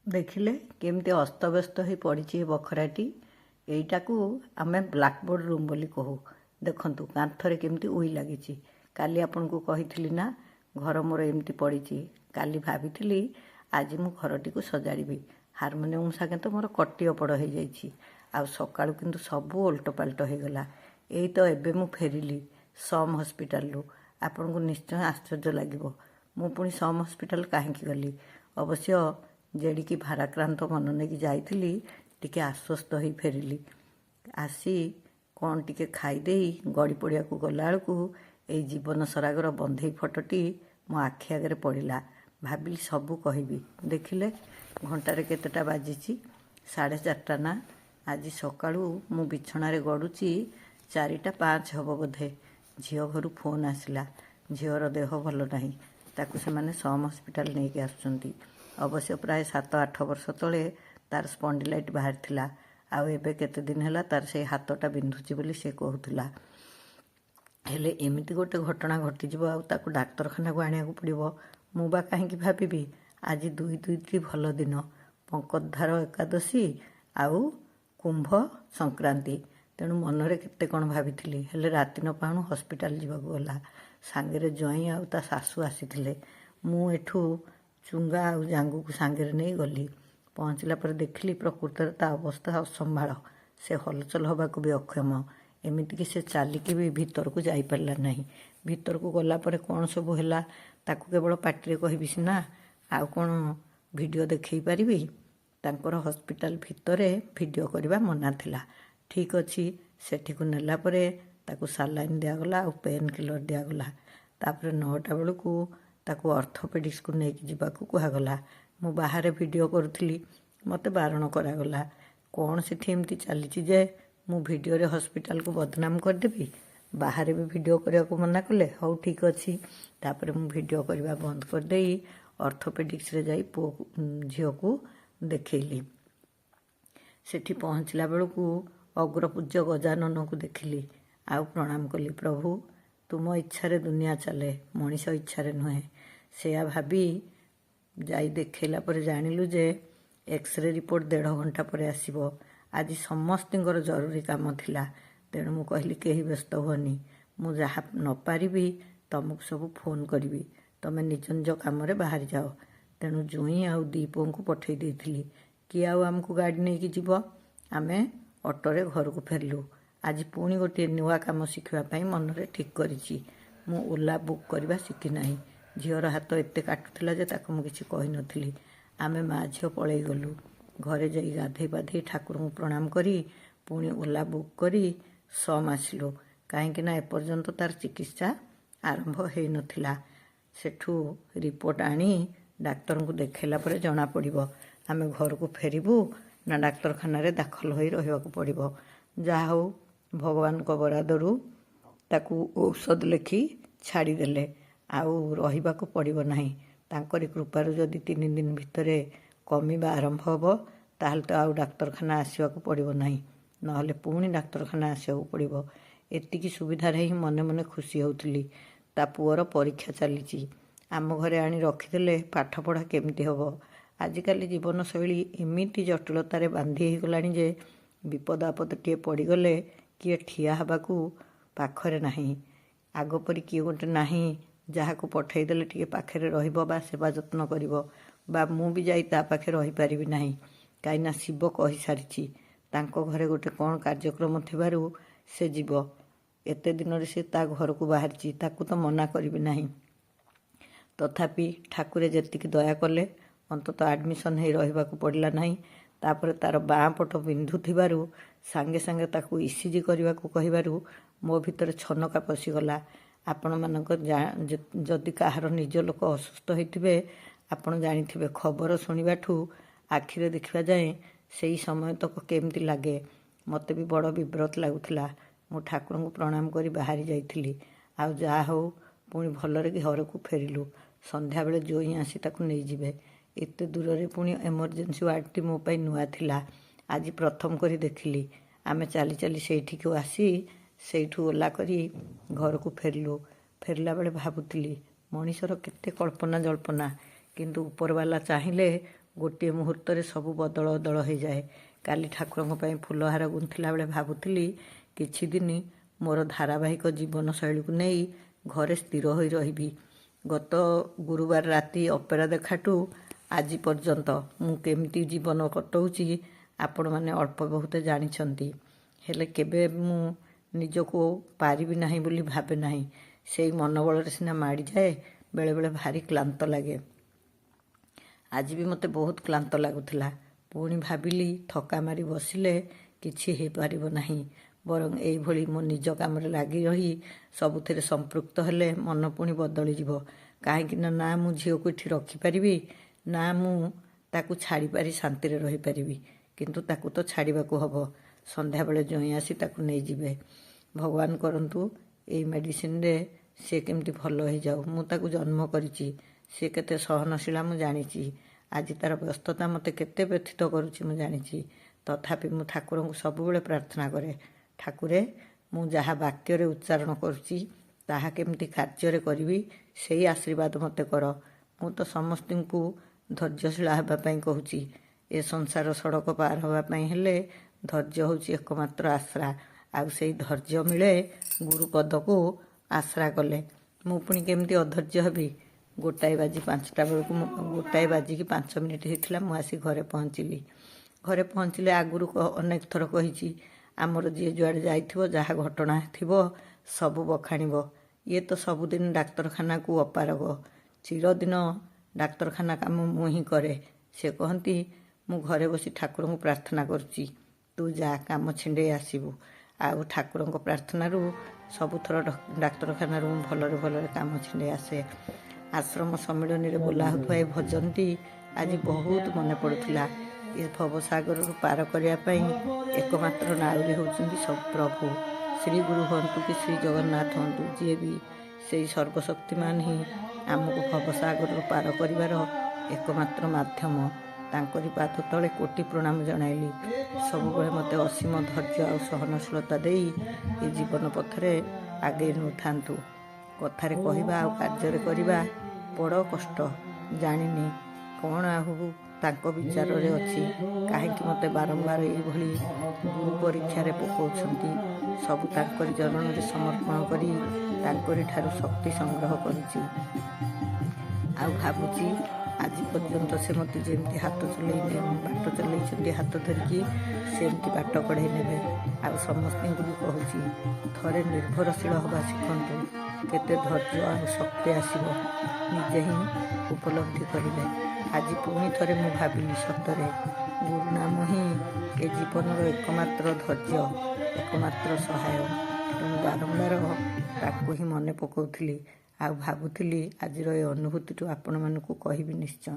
ଦେଖିଲେ କେମିତି ଅସ୍ତବ୍ୟସ୍ତ ହୋଇ ପଡ଼ିଛି ଏ ବଖରାଟି। ଏଇଟାକୁ ଆମେ ବ୍ଲାକବୋର୍ଡ଼ ରୁମ୍ ବୋଲି କହୁ। ଦେଖନ୍ତୁ କାନ୍ଥରେ କେମିତି ଉଇ ଲାଗିଛି। କାଲି ଆପଣଙ୍କୁ କହିଥିଲି ନା ଘର ମୋର ଏମିତି ପଡ଼ିଛି। କାଲି ଭାବିଥିଲି ଆଜି ମୁଁ ଘରଟିକୁ ସଜାଡ଼ିବି। ହାରମୋନିୟମ ସାଙ୍ଗେ ତ ମୋର କଟି ଅପଡ଼ ହୋଇଯାଇଛି। ଆଉ ସକାଳୁ କିନ୍ତୁ ସବୁ ଓଲଟପାଲଟ ହୋଇଗଲା। ଏଇ ତ ଏବେ ମୁଁ ଫେରିଲି ସମ୍ ହସ୍ପିଟାଲରୁ। ଆପଣଙ୍କୁ ନିଶ୍ଚୟ ଆଶ୍ଚର୍ଯ୍ୟ ଲାଗିବ ମୁଁ ପୁଣି ସମ୍ ହସ୍ପିଟାଲ କାହିଁକି ଗଲି। ଅବଶ୍ୟ ଯେଡ଼ିକି ଭାରାକ୍ରାନ୍ତ ମନ ନେଇକି ଯାଇଥିଲି ଟିକେ ଆଶ୍ୱସ୍ତ ହୋଇ ଫେରିଲି। ଆସି କ'ଣ ଟିକେ ଖାଇଦେଇ ଗଡ଼ି ପଡ଼ିବାକୁ ଗଲାବେଳକୁ ଏଇ ଜୀବନ ସରାଗର ବନ୍ଧେଇ ଫଟୋଟି ମୋ ଆଖି ଆଗରେ ପଡ଼ିଲା। ଭାବିଲି ସବୁ କହିବି। ଦେଖିଲେ ଘଣ୍ଟାରେ କେତେଟା ବାଜିଛି? 4:30 ନା। ଆଜି ସକାଳୁ ମୁଁ ବିଛଣାରେ ଗଡ଼ୁଛି 4:05 ହେବ ବୋଧେ। ଝିଅ ଘରୁ ଫୋନ୍ ଆସିଲା। ଝିଅର ଦେହ ଭଲ ନାହିଁ। ତାକୁ ସେମାନେ ସମ୍ ହସ୍ପିଟାଲ ନେଇକି ଆସୁଛନ୍ତି। ଅବଶ୍ୟ ପ୍ରାୟ 7-8 ବର୍ଷ ତଳେ ତାର ସ୍ପଣ୍ଡିଲାଇଟ୍ ବାହାରିଥିଲା। ଆଉ ଏବେ କେତେ ଦିନ ହେଲା ତାର ସେଇ ହାତଟା ବିନ୍ଧୁଛି ବୋଲି ସେ କହୁଥିଲା। ହେଲେ ଏମିତି ଗୋଟେ ଘଟଣା ଘଟିଯିବ ଆଉ ତାକୁ ଡାକ୍ତରଖାନାକୁ ଆଣିବାକୁ ପଡ଼ିବ। ମୁଁ ବା କାହିଁକି ଭାବିବି। ଆଜି ଦୁଇଟି ଭଲ ଦିନ, ପଙ୍କୋଦ୍ଧାର ଏକାଦଶୀ ଆଉ କୁମ୍ଭ ସଂକ୍ରାନ୍ତି। ତେଣୁ ମନରେ କେତେ କ'ଣ ଭାବିଥିଲି। ହେଲେ ରାତି ନ ପାହୁଣୁ ହସ୍ପିଟାଲ ଯିବାକୁ ଗଲା। ସାଙ୍ଗରେ ଜ୍ୱାଇଁ ଆଉ ତା ଶାଶୁ ଆସିଥିଲେ। ମୁଁ ଏଠୁ ଚୁଙ୍ଗା ଆଉ ଜାଙ୍ଗୁକୁ ସାଙ୍ଗରେ ନେଇ ଗଲି। ପହଞ୍ଚିଲା ପରେ ଦେଖିଲି ପ୍ରକୃତରେ ତା ଅବସ୍ଥା ଅସମ୍ଭାଳ। ସେ ହଲଚଲ ହେବାକୁ ବି ଅକ୍ଷମ। ଏମିତିକି ସେ ଚାଲିକି ବି ଭିତରକୁ ଯାଇପାରିଲା ନାହିଁ। ଭିତରକୁ ଗଲା ପରେ କ'ଣ ସବୁ ହେଲା ତାକୁ କେବଳ ପାଟିରେ କହିବି ସିନା, ଆଉ କ'ଣ ଭିଡ଼ିଓ ଦେଖେଇ ପାରିବି। ତାଙ୍କର ହସ୍ପିଟାଲ ଭିତରେ ଭିଡ଼ିଓ କରିବା ମନା ଥିଲା। ଠିକ୍ ଅଛି, ସେଠିକୁ ନେଲା ପରେ ତାକୁ ସାଲାଇନ୍ ଦିଆଗଲା ଆଉ ପେନ୍ କିଲର ଦିଆଗଲା। ତାପରେ 9ଟା ବେଳକୁ ତାକୁ ଅର୍ଥୋପେଡ଼ିକ୍ସକୁ ନେଇକି ଯିବାକୁ କୁହାଗଲା। ମୁଁ ବାହାରେ ଭିଡ଼ିଓ କରୁଥିଲି। ମୋତେ ବାରଣ କରାଗଲା। କ'ଣ ସେଠି ଏମିତି ଚାଲିଛି ଯେ ମୁଁ ଭିଡ଼ିଓରେ ହସ୍ପିଟାଲକୁ ବଦନାମ କରିଦେବି। ବାହାରେ ବି ଭିଡ଼ିଓ କରିବାକୁ ମନା କଲେ। ହଉ ଠିକ୍ ଅଛି। ତାପରେ ମୁଁ ଭିଡ଼ିଓ କରିବା ବନ୍ଦ କରିଦେଇ ଅର୍ଥୋପେଡ଼ିକ୍ସରେ ଯାଇ ଝିଅକୁ ଦେଖେଇଲି। ସେଠି ପହଞ୍ଚିଲା ବେଳକୁ ଅଗ୍ରପୂଜ୍ୟ ଗଜାନନଙ୍କୁ ଦେଖିଲି। ଆଉ ପ୍ରଣାମ କଲି। ପ୍ରଭୁ, ତୁମ ଇଚ୍ଛାରେ ଦୁନିଆ ଚାଲେ, ମଣିଷ ଇଚ୍ଛାରେ ନୁହେଁ। ସେୟା ଭାବି ଯାଇ ଦେଖେଇଲା ପରେ ଜାଣିଲୁ ଯେ ଏକ୍ସରେ ରିପୋର୍ଟ 1.5 ଘଣ୍ଟା ପରେ ଆସିବ। ଆଜି ସମସ୍ତଙ୍କର ଜରୁରୀ କାମ ଥିଲା। ତେଣୁ ମୁଁ କହିଲି କେହି ବ୍ୟସ୍ତ ହୁଅନି। ମୁଁ ଯାହା ନ ପାରିବି ତମକୁ ସବୁ ଫୋନ୍ କରିବି। ତମେ ନିଜ ନିଜ କାମରେ ବାହାରି ଯାଅ। ତେଣୁ ଜୁଇଁ ଆଉ 2 ପୁଅଙ୍କୁ ପଠେଇ ଦେଇଥିଲି। କିଏ ଆଉ ଆମକୁ ଗାଡ଼ି ନେଇକି ଯିବ। ଆମେ ଅଟୋରେ ଘରକୁ ଫେରିଲୁ। ଆଜି ପୁଣି ଗୋଟିଏ ନୂଆ କାମ ଶିଖିବା ପାଇଁ ମନରେ ଠିକ୍ କରିଛି। ମୁଁ ଓଲା ବୁକ୍ କରିବା ଶିଖିନାହିଁ। ଝିଅର ହାତ ଏତେ କାଟୁଥିଲା ଯେ ତାକୁ ମୁଁ କିଛି କହିନଥିଲି। ଆମେ ମା ଝିଅ ପଳେଇ ଗଲୁ। ଘରେ ଯାଇ ଗାଧେଇ ପାଧେଇ ଠାକୁରଙ୍କୁ ପ୍ରଣାମ କରି ପୁଣି ଓଲା ବୁକ୍ କରି ସମ୍ ଆସିଲୁ। କାହିଁକିନା ଏପର୍ଯ୍ୟନ୍ତ ତାର ଚିକିତ୍ସା ଆରମ୍ଭ ହେଇନଥିଲା। ସେଠୁ ରିପୋର୍ଟ ଆଣି ଡାକ୍ତରଙ୍କୁ ଦେଖେଇଲା ପରେ ଜଣାପଡ଼ିବ ଆମେ ଘରକୁ ଫେରିବୁ ନା ଡାକ୍ତରଖାନାରେ ଦାଖଲ ହୋଇ ରହିବାକୁ ପଡ଼ିବ। ଯାହା ହଉ ଭଗବାନଙ୍କ ବରାଦରୁ ତାକୁ ଔଷଧ ଲେଖି ଛାଡ଼ିଦେଲେ। ଆଉ ରହିବାକୁ ପଡ଼ିବ ନାହିଁ। ତାଙ୍କରି କୃପାରୁ ଯଦି 3 ଦିନ ଭିତରେ କମିବା ଆରମ୍ଭ ହେବ ତାହେଲେ ତ ଆଉ ଡାକ୍ତରଖାନା ଆସିବାକୁ ପଡ଼ିବ ନାହିଁ। ନହେଲେ ପୁଣି ଡାକ୍ତରଖାନା ଆସିବାକୁ ପଡ଼ିବ। ଏତିକି ସୁବିଧାରେ ହିଁ ମନେ ମନେ ଖୁସି ହେଉଥିଲି। ତା ପୁଅର ପରୀକ୍ଷା ଚାଲିଛି। ଆମ ଘରେ ଆଣି ରଖିଦେଲେ ପାଠପଢ଼ା କେମିତି ହେବ। ଆଜିକାଲି ଜୀବନଶୈଳୀ ଏମିତି ଜଟିଳତାରେ ବାନ୍ଧି ହେଇଗଲାଣି ଯେ ବିପଦ ଆପଦଟିଏ ପଡ଼ିଗଲେ କିଏ ଠିଆ ହେବାକୁ ପାଖରେ ନାହିଁ। ଆଗ ପରି କିଏ ଗୋଟେ ନାହିଁ ଯାହାକୁ ପଠାଇଦେଲେ ଟିକେ ପାଖରେ ରହିବ ବା ସେବା ଯତ୍ନ କରିବ। ବା ମୁଁ ବି ଯାଇ ତା ପାଖରେ ରହିପାରିବି ନାହିଁ। କାହିଁକିନା ଶିବ କହିସାରିଛି ତାଙ୍କ ଘରେ ଗୋଟେ କ'ଣ କାର୍ଯ୍ୟକ୍ରମ ଥିବାରୁ ସେ ଯିବ। ଏତେ ଦିନରେ ସେ ତା ଘରକୁ ବାହାରିଛି, ତାକୁ ତ ମନା କରିବି ନାହିଁ। ତଥାପି ଠାକୁରେ ଯେତିକି ଦୟା କଲେ ଅନ୍ତତଃ ଆଡ଼ମିସନ୍ ହେଇ ରହିବାକୁ ପଡ଼ିଲା ନାହିଁ। ତାପରେ ତାର ବାଁ ପଟ ବିନ୍ଧୁଥିବାରୁ ସାଙ୍ଗେ ସାଙ୍ଗେ ତାକୁ ଇସିଜି କରିବାକୁ କହିବାରୁ ମୋ ଭିତରେ ଛନକା ପଶିଗଲା। ଆପଣମାନଙ୍କ ଯଦି କାହାର ନିଜ ଲୋକ ଅସୁସ୍ଥ ହୋଇଥିବେ ଆପଣ ଜାଣିଥିବେ ଖବର ଶୁଣିବାଠୁ ଆଖିରେ ଦେଖିବା ଯାଏଁ ସେଇ ସମୟ ତକ କେମିତି ଲାଗେ। ମୋତେ ବି ବଡ଼ ବିବ୍ରତ ଲାଗୁଥିଲା। ମୁଁ ଠାକୁରଙ୍କୁ ପ୍ରଣାମ କରି ବାହାରି ଯାଇଥିଲି। ଆଉ ଯାହା ହଉ ପୁଣି ଭଲରେ ଘରକୁ ଫେରିଲୁ। ସନ୍ଧ୍ୟାବେଳେ ଜୋଇଁ ଆସି ତାକୁ ନେଇଯିବେ। ଏତେ ଦୂରରେ ପୁଣି ଏମର୍ଜେନ୍ସି ୱାର୍ଡ଼ଟି ମୋ ପାଇଁ ନୂଆ ଥିଲା। ଆଜି ପ୍ରଥମ କରି ଦେଖିଲି। ଆମେ ଚାଲି ଚାଲି ସେଇଠିକୁ ଆସି ସେଇଠୁ ଓଲା କରି ଘରକୁ ଫେରିଲୁ। ଫେରିଲା ବେଳେ ଭାବୁଥିଲି ମଣିଷର କେତେ କଳ୍ପନା ଜଳ୍ପନା, କିନ୍ତୁ ଉପରବାଲା ଚାହିଁଲେ ଗୋଟିଏ ମୁହୂର୍ତ୍ତରେ ସବୁ ବଦଳ ବଦଳ ହୋଇଯାଏ। କାଲି ଠାକୁରଙ୍କ ପାଇଁ ଫୁଲହାର ଗୁନ୍ଥିଲା ବେଳେ ଭାବୁଥିଲି କିଛି ଦିନ ମୋର ଧାରାବାହିକ ଜୀବନଶୈଳୀକୁ ନେଇ ଘରେ ସ୍ଥିର ହୋଇ ରହିବି। ଗତ ଗୁରୁବାର ରାତି ଅପେରା ଦେଖାଠୁ ଆଜି ପର୍ଯ୍ୟନ୍ତ ମୁଁ କେମିତି ଜୀବନ କଟଉଛି ଆପଣମାନେ ଅଳ୍ପ ବହୁତ ଜାଣିଛନ୍ତି। ହେଲେ କେବେ ମୁଁ ନିଜକୁ ପାରିବି ନାହିଁ ବୋଲି ଭାବେ ନାହିଁ। ସେଇ ମନୋବଳରେ ସିନା ମାଡ଼ିଯାଏ, ବେଳେବେଳେ ଭାରି କ୍ଳାନ୍ତ ଲାଗେ। ଆଜି ବି ମୋତେ ବହୁତ କ୍ଳାନ୍ତ ଲାଗୁଥିଲା। ପୁଣି ଭାବିଲି ଥକା ମାରି ବସିଲେ କିଛି ହେଇପାରିବ ନାହିଁ, ବରଂ ଏଇଭଳି ମୋ ନିଜ କାମରେ ଲାଗି ରହି ସବୁଥିରେ ସମ୍ପୃକ୍ତ ହେଲେ ମନ ପୁଣି ବଦଳିଯିବ। କାହିଁକି ନା ମୁଁ ଝିଅକୁ ଏଠି ରଖିପାରିବି, ନା ମୁଁ ତାକୁ ଛାଡ଼ିପାରି ଶାନ୍ତିରେ ରହିପାରିବି। କିନ୍ତୁ ତାକୁ ତ ଛାଡ଼ିବାକୁ ହେବ। ସନ୍ଧ୍ୟାବେଳେ ଜଇଁ ଆସି ତାକୁ ନେଇଯିବେ। ଭଗବାନ କରନ୍ତୁ ଏଇ ମେଡ଼ିସିନରେ ସେ କେମିତି ଭଲ ହେଇଯାଉ। ମୁଁ ତାକୁ ଜନ୍ମ କରିଛି, ସେ କେତେ ସହନଶୀଳା ମୁଁ ଜାଣିଛି। ଆଜି ତାର ବ୍ୟସ୍ତତା ମୋତେ କେତେ ବ୍ୟଥିତ କରୁଛି ମୁଁ ଜାଣିଛି। ତଥାପି ମୁଁ ଠାକୁରଙ୍କୁ ସବୁବେଳେ ପ୍ରାର୍ଥନା କରେ, ଠାକୁରେ ମୁଁ ଯାହା ବାକ୍ୟରେ ଉଚ୍ଚାରଣ କରୁଛି ତାହା କେମିତି କାର୍ଯ୍ୟରେ କରିବି, ସେଇ ଆଶୀର୍ବାଦ ମୋତେ କର। ମୁଁ ତ ସମସ୍ତଙ୍କୁ ଧୈର୍ଯ୍ୟଶୀଳ ହେବା ପାଇଁ କହୁଛି। ଏ ସଂସାର ସଡ଼କ ପାର ହେବା ପାଇଁ ହେଲେ ଧୈର୍ଯ୍ୟ ହେଉଛି ଏକମାତ୍ର ଆଶ୍ରା। ଆଉ ସେଇ ଧୈର୍ଯ୍ୟ ମିଳେ ଗୁରୁପଦକୁ ଆଶ୍ରା କଲେ। ମୁଁ ପୁଣି କେମିତି ଅଧୈର୍ଯ୍ୟ ହେବି? 1:05 ବାଜିକି 5 ମିନିଟ୍ ହେଇଥିଲା ମୁଁ ଆସି ଘରେ ପହଞ୍ଚିଲି। ଘରେ ପହଞ୍ଚିଲେ ଆଗରୁ ଅନେକ ଥର କହିଛି, ଆମର ଯିଏ ଯୁଆଡ଼େ ଯାଇଥିବ ଯାହା ଘଟଣା ଥିବ ସବୁ ବଖାଣିବ। ଇଏ ତ ସବୁଦିନ ଡାକ୍ତରଖାନାକୁ ଅପାରଗ, ଚିରଦିନ ଡାକ୍ତରଖାନା କାମ ମୁଁ ହିଁ କରେ। ସେ କହନ୍ତି, ମୁଁ ଘରେ ବସି ଠାକୁରଙ୍କୁ ପ୍ରାର୍ଥନା କରୁଛି, ତୁ ଯା କାମ ଛିଣ୍ଡେଇ ଆସିବୁ। ଆଉ ଠାକୁରଙ୍କ ପ୍ରାର୍ଥନାରୁ ସବୁଥର ଡାକ୍ତରଖାନାରୁ ମୁଁ ଭଲରେ ଭଲରେ କାମ ଛିଣ୍ଡେଇ ଆସେ। ଆଶ୍ରମ ସମ୍ମିଳନୀରେ ବୋଲା ହେଉଥିବା ଏ ଭଜନଟି ଆଜି ବହୁତ ମନେ ପଡ଼ୁଥିଲା। ଏ ଭବସାଗରରୁ ପାର କରିବା ପାଇଁ ଏକମାତ୍ର ନାଉରୀ ହେଉଛନ୍ତି ସବୁ ପ୍ରଭୁ। ଶ୍ରୀ ଗୁରୁ ହୁଅନ୍ତୁ କି ଶ୍ରୀ ଜଗନ୍ନାଥ ହୁଅନ୍ତୁ, ଯିଏ ବି, ସେଇ ସର୍ବଶକ୍ତିମାନ ହିଁ ଆମକୁ ଭବସାଗରରୁ ପାର କରିବାର ଏକମାତ୍ର ମାଧ୍ୟମ। ତାଙ୍କରି ପାଦ ତଳେ କୋଟି ପ୍ରଣାମ ଜଣାଇଲି। ସବୁବେଳେ ମୋତେ ଅସୀମ ଧୈର୍ଯ୍ୟ ଆଉ ସହନଶୀଳତା ଦେଇ ଏ ଜୀବନ ପଥରେ ଆଗେଇ ନେଉଥାନ୍ତୁ। କଥାରେ କହିବା ଆଉ କାର୍ଯ୍ୟରେ କରିବା ବଡ଼ କଷ୍ଟ। ଜାଣିନି କ'ଣ ଆଉ ତାଙ୍କ ବିଚାରରେ ଅଛି, କାହିଁକି ମୋତେ ବାରମ୍ବାର ଏଇଭଳି ଗୁରୁ ପରୀକ୍ଷାରେ ପକାଉଛନ୍ତି। ସବୁ ତାଙ୍କରି ଚରଣରେ ସମର୍ପଣ କରି ତାଙ୍କରି ଠାରୁ ଶକ୍ତି ସଂଗ୍ରହ କରୁଛି। ଆଉ ଭାବୁଛି ଆଜି ପର୍ଯ୍ୟନ୍ତ ସେ ମୋତେ ଯେମିତି ବାଟ ଚଲେଇଛନ୍ତି ହାତ ଧରିକି, ସେମିତି ବାଟ କଢ଼େଇ ନେବେ। ଆଉ ସମସ୍ତଙ୍କୁ ବି କହୁଛି, ଥରେ ନିର୍ଭରଶୀଳ ହେବା ଶିଖନ୍ତୁ। କେତେ ଧୈର୍ଯ୍ୟ ଆଉ ଶକ୍ତି ଆସିବ ନିଜେ ହିଁ ଉପଲବ୍ଧି କରିବେ। ଆଜି ପୁଣି ଥରେ ମୁଁ ଭାବିଲି, ସତରେ ଗୁରୁ ନାମ ହିଁ ଏ ଜୀବନର ଏକମାତ୍ର ଧୈର୍ଯ୍ୟ, ଏକମାତ୍ର ସହାୟ। ତେଣୁ ବାରମ୍ବାର ତାକୁ ହିଁ ମନେ ପକାଉଥିଲି। ଆଉ ଭାବୁଥିଲି ଆଜିର ଏ ଅନୁଭୂତିଠୁ ଆପଣମାନଙ୍କୁ କହିବି ନିଶ୍ଚୟ।